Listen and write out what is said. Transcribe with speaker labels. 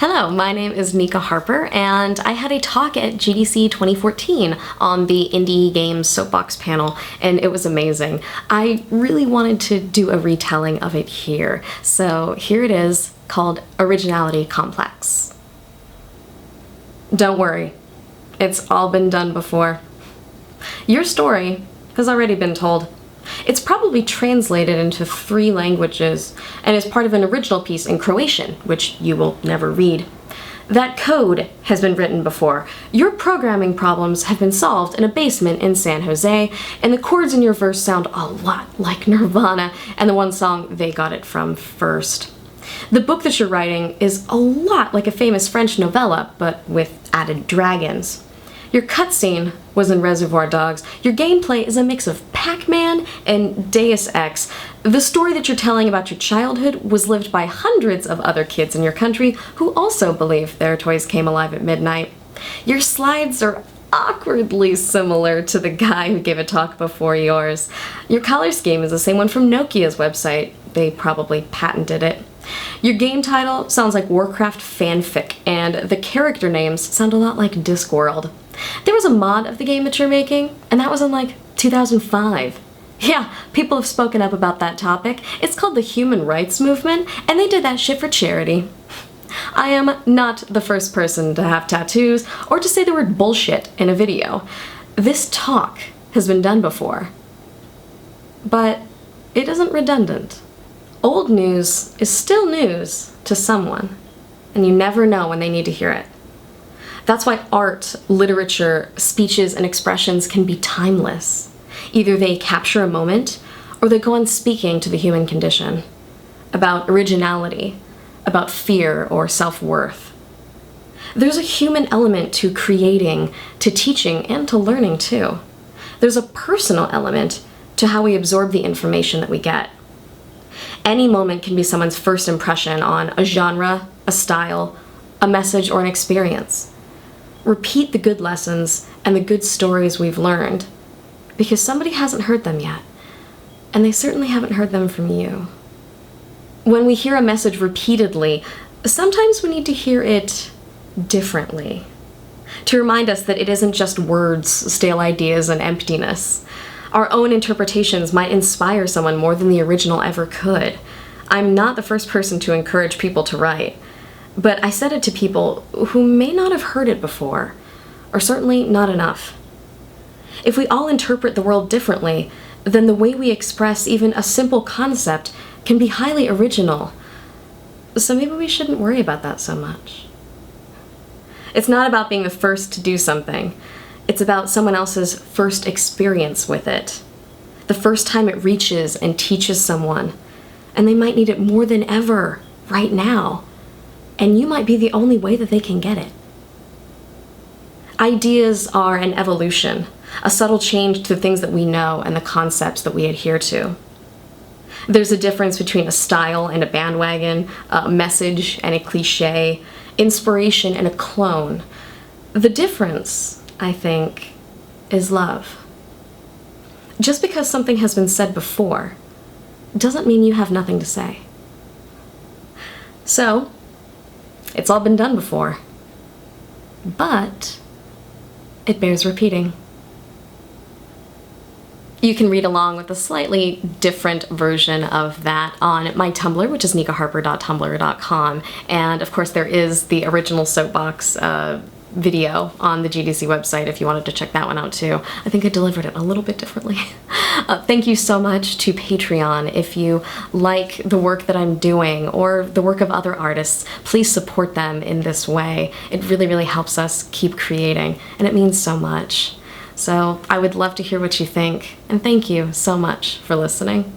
Speaker 1: Hello, my name is Nika Harper, and I had a talk at GDC 2014 on the Indie Games Soapbox panel, and it was amazing. I really wanted to do a retelling of it here, so here it is, called Originality Complex. Don't worry, it's all been done before. Your story has already been told. It's probably translated into 3 languages and is part of an original piece in Croatian, which you will never read. That code has been written before. Your programming problems have been solved in a basement in San Jose, and the chords in your verse sound a lot like Nirvana and the one song they got it from first. The book that you're writing is a lot like a famous French novella, but with added dragons. Your cutscene was in Reservoir Dogs. Your gameplay is a mix of Pac-Man and Deus Ex. The story that you're telling about your childhood was lived by hundreds of other kids in your country who also believe their toys came alive at midnight. Your slides are awkwardly similar to the guy who gave a talk before yours. Your color scheme is the same one from Nokia's website. They probably patented it. Your game title sounds like Warcraft fanfic, and the character names sound a lot like Discworld. There was a mod of the game that you're making, and that was in like 2005. Yeah, people have spoken up about that topic. It's called the Human Rights Movement, and they did that shit for charity. I am not the first person to have tattoos or to say the word bullshit in a video. This talk has been done before, but it isn't redundant. Old news is still news to someone, and you never know when they need to hear it. That's why art, literature, speeches, and expressions can be timeless. Either they capture a moment, or they go on speaking to the human condition. About originality, about fear or self-worth. There's a human element to creating, to teaching, and to learning too. There's a personal element to how we absorb the information that we get. Any moment can be someone's first impression on a genre, a style, a message, or an experience. Repeat the good lessons and the good stories we've learned, because somebody hasn't heard them yet, and they certainly haven't heard them from you. When we hear a message repeatedly, sometimes we need to hear it differently, to remind us that it isn't just words, stale ideas, and emptiness. Our own interpretations might inspire someone more than the original ever could. I'm not the first person to encourage people to write, but I said it to people who may not have heard it before, or certainly not enough. If we all interpret the world differently, then the way we express even a simple concept can be highly original. So maybe we shouldn't worry about that so much. It's not about being the first to do something. It's about someone else's first experience with it. The first time it reaches and teaches someone. And they might need it more than ever, right now. And you might be the only way that they can get it. Ideas are an evolution, a subtle change to the things that we know and the concepts that we adhere to. There's a difference between a style and a bandwagon, a message and a cliche, inspiration and a clone. The difference, I think, is love. Just because something has been said before doesn't mean you have nothing to say. So, it's all been done before, but it bears repeating. You can read along with a slightly different version of that on my Tumblr, which is nikaharper.tumblr.com, and of course there is the original Soapbox video on the GDC website if you wanted to check that one out too. I think I delivered it a little bit differently. Thank you so much to Patreon. If you like the work that I'm doing or the work of other artists, please support them in this way. It really, really helps us keep creating, and it means so much. So I would love to hear what you think, and thank you so much for listening.